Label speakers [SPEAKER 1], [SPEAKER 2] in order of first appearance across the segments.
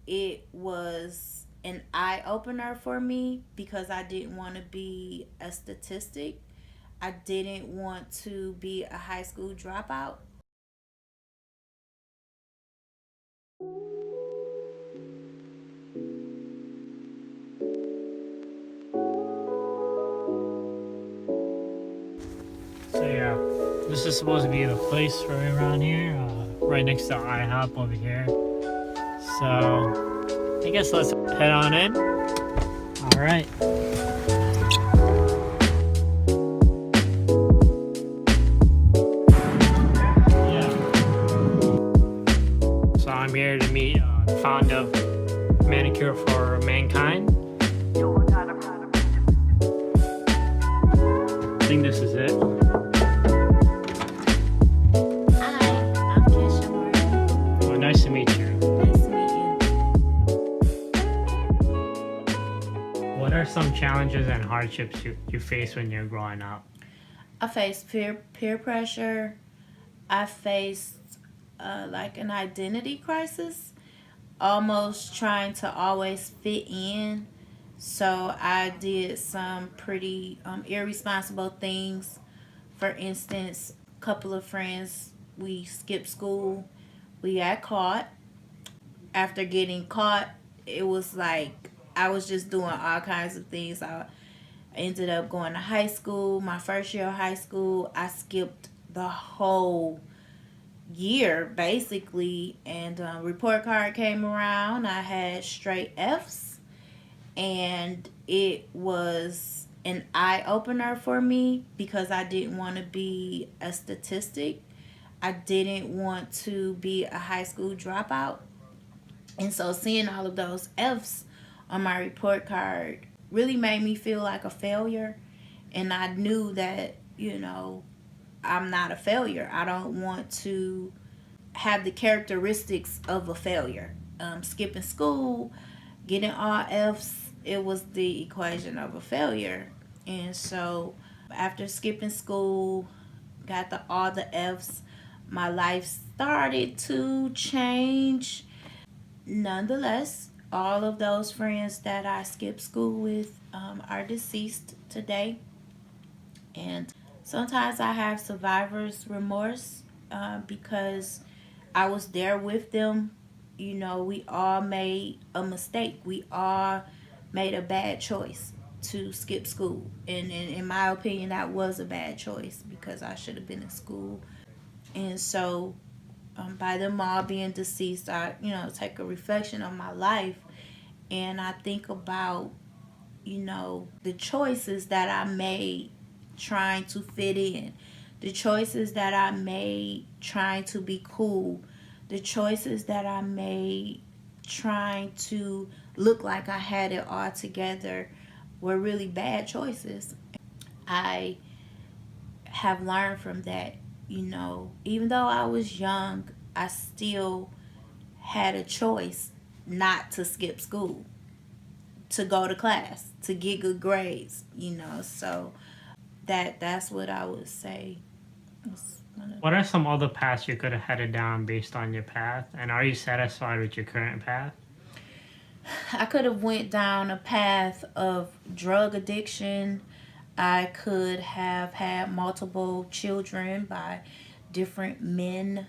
[SPEAKER 1] it was an eye opener for me because I didn't want to be a statistic. I didn't want to be a high school dropout.
[SPEAKER 2] So yeah, this is supposed to be the place right around here, right next to IHOP over here. So I guess let's head on in. All right. Yeah. So I'm here to meet the founder of Manicure for Mankind. I think this is it.
[SPEAKER 1] Hi, I'm Kisha Martin.
[SPEAKER 2] Well, nice to meet you.
[SPEAKER 1] Nice to meet you.
[SPEAKER 2] What are some challenges and hardships you face when you're growing up?
[SPEAKER 1] I faced peer pressure. I faced like an identity crisis, almost trying to always fit in. So I did some pretty irresponsible things. For instance, a couple of friends, we skipped school. We got caught. After getting caught, it was like I was just doing all kinds of things. I ended up going to high school. My first year of high school, I skipped the whole year basically, and report card came around. I had straight F's, and it was an eye opener for me because I didn't want to be a statistic. I didn't want to be a high school dropout. And so seeing all of those F's on my report card really made me feel like a failure. And I knew that, I'm not a failure. I don't want to have the characteristics of a failure. Skipping school, getting all F's, it was the equation of a failure. And so after skipping school, got all the F's, my life started to change. Nonetheless, all of those friends that I skipped school with are deceased today. And sometimes I have survivor's remorse because I was there with them. We all made a mistake. We all made a bad choice to skip school. And in my opinion, that was a bad choice because I should have been in school. And so, by them all being deceased, I, take a reflection on my life and I think about, the choices that I made trying to fit in, the choices that I made trying to be cool, the choices that I made trying to look like I had it all together were really bad choices. I have learned from that. Even though I was young, I still had a choice not to skip school, to go to class, to get good grades. So that's what I would say.
[SPEAKER 2] What are some other paths you could have headed down based on your path? And are you satisfied with your current path?
[SPEAKER 1] I could have went down a path of drug addiction. I could have had multiple children by different men.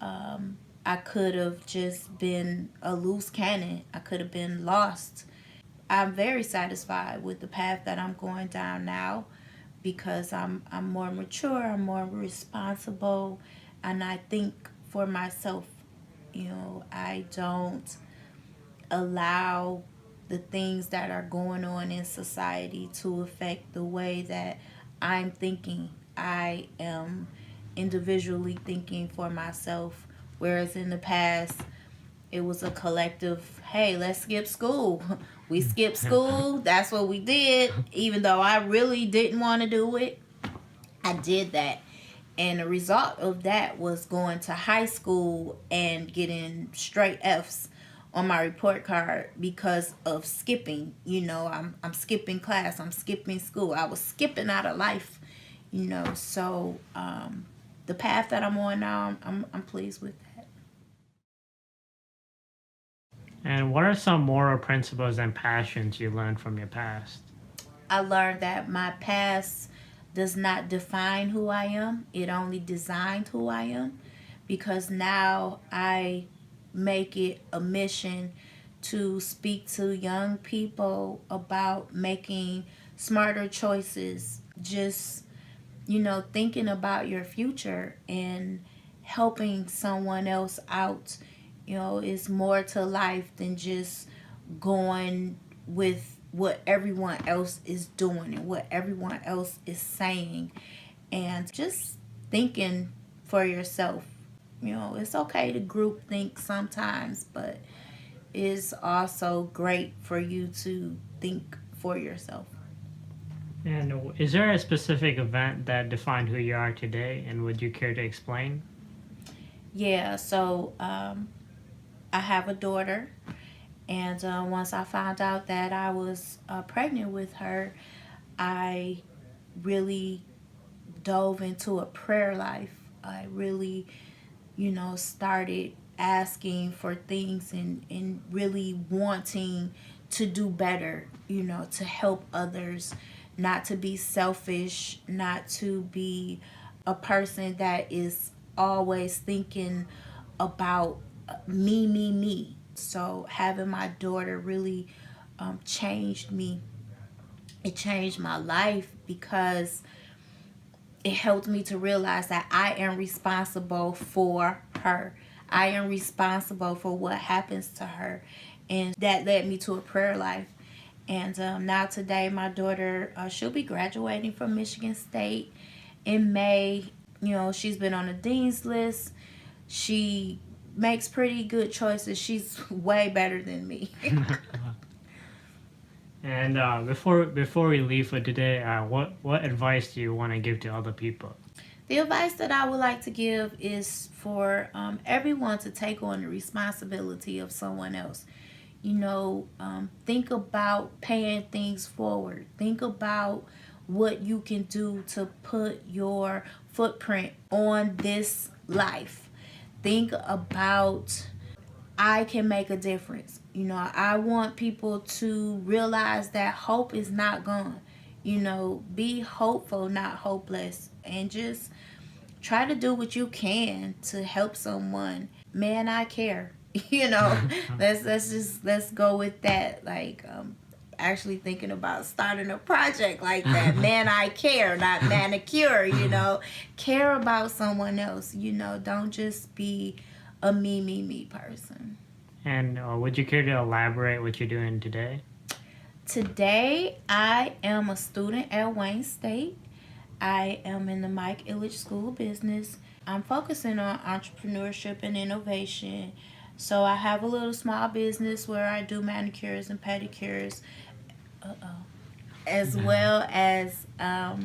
[SPEAKER 1] I could have just been a loose cannon. I could have been lost. I'm very satisfied with the path that I'm going down now because I'm more mature, I'm more responsible, and I think for myself. I don't allow the things that are going on in society to affect the way that I'm thinking. I am individually thinking for myself, whereas in the past, it was a collective, hey, let's skip school. We skipped school. That's what we did. Even though I really didn't want to do it, I did that. And the result of that was going to high school and getting straight F's on my report card because of skipping. I'm skipping class. I'm skipping school. I was skipping out of life. So the path that I'm on now, I'm pleased with that.
[SPEAKER 2] And what are some moral principles and passions you learned from your past?
[SPEAKER 1] I learned that my past does not define who I am, it only designed who I am, because now I make it a mission to speak to young people about making smarter choices, just, thinking about your future and helping someone else out. Is more to life than just going with what everyone else is doing and what everyone else is saying, and just thinking for yourself. It's okay to group think sometimes, but it's also great for you to think for yourself.
[SPEAKER 2] And is there a specific event that defined who you are today, and would you care to explain?
[SPEAKER 1] Yeah, so I have a daughter, and once I found out that I was pregnant with her, I really dove into a prayer life. I really, started asking for things, and really wanting to do better, to help others, not to be selfish, not to be a person that is always thinking about me, me, me. So having my daughter really changed me. It changed my life because it helped me to realize that I am responsible for her. I am responsible for what happens to her. And that led me to a prayer life. And now today, my daughter, she'll be graduating from Michigan State in May. She's been on the dean's list. She makes pretty good choices. She's way better than me.
[SPEAKER 2] And before we leave for today, what advice do you want to give to other people?
[SPEAKER 1] The advice that I would like to give is for everyone to take on the responsibility of someone else. Think about paying things forward. Think about what you can do to put your footprint on this life. Think about, I can make a difference. I want people to realize that hope is not gone. Be hopeful, not hopeless, and just try to do what you can to help someone. Man, I care. Let's go with that. Like, actually thinking about starting a project like that. Man, I care, not Manicure. Care about someone else. Don't just be a me, me, me person.
[SPEAKER 2] And would you care to elaborate what you're doing today?
[SPEAKER 1] Today, I am a student at Wayne State. I am in the Mike Ilitch School of Business. I'm focusing on entrepreneurship and innovation. So I have a little small business where I do manicures and pedicures, as well as I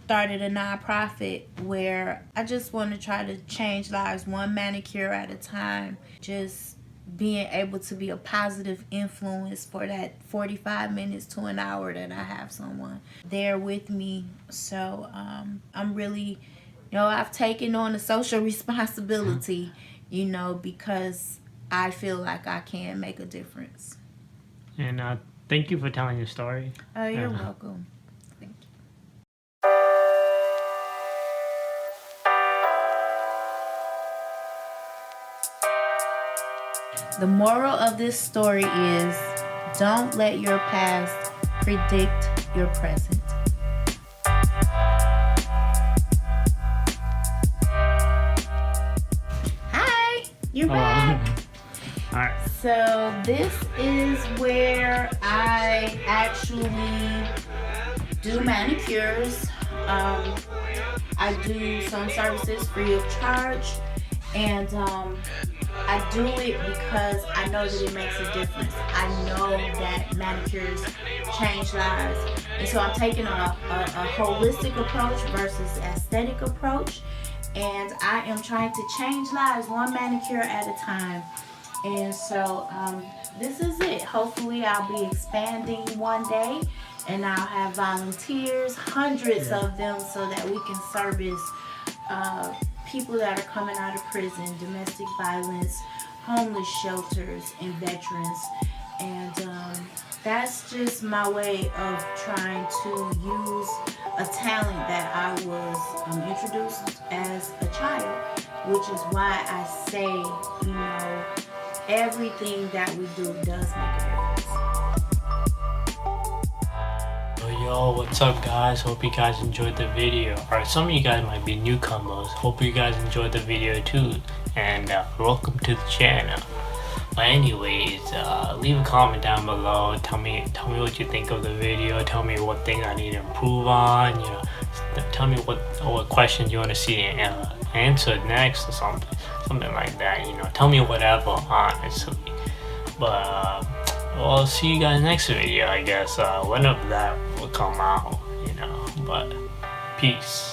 [SPEAKER 1] started a nonprofit where I just want to try to change lives one manicure at a time. Just being able to be a positive influence for that 45 minutes to an hour that I have someone there with me. So I'm really, I've taken on a social responsibility, because I feel like I can make a difference.
[SPEAKER 2] And thank you for telling your story.
[SPEAKER 1] Oh, you're welcome. Thank you. The moral of this story is, don't let your past predict your present. Hi, you're back.
[SPEAKER 2] All right.
[SPEAKER 1] So this is where I actually do manicures. I do some services free of charge, and I do it because I know that it makes a difference. I know that manicures change lives, and so I'm taking a holistic approach versus aesthetic approach, and I am trying to change lives one manicure at a time. And so this is it. Hopefully I'll be expanding one day, and I'll have volunteers, hundreds of them, so that we can service people that are coming out of prison, domestic violence, homeless shelters and veterans. And that's just my way of trying to use a talent that I was introduced as a child, which is why I say, everything that we do does make a difference.
[SPEAKER 2] Yo, what's up guys? Hope you guys enjoyed the video. Alright, some of you guys might be newcomers. Hope you guys enjoyed the video too. And welcome to the channel. But anyways, leave a comment down below. Tell me what you think of the video. Tell me what things I need to improve on. Tell me what questions you want to see answered next or something like that. Tell me whatever, honestly. But I'll see you guys next video, I guess. Whenever that will come out, But peace.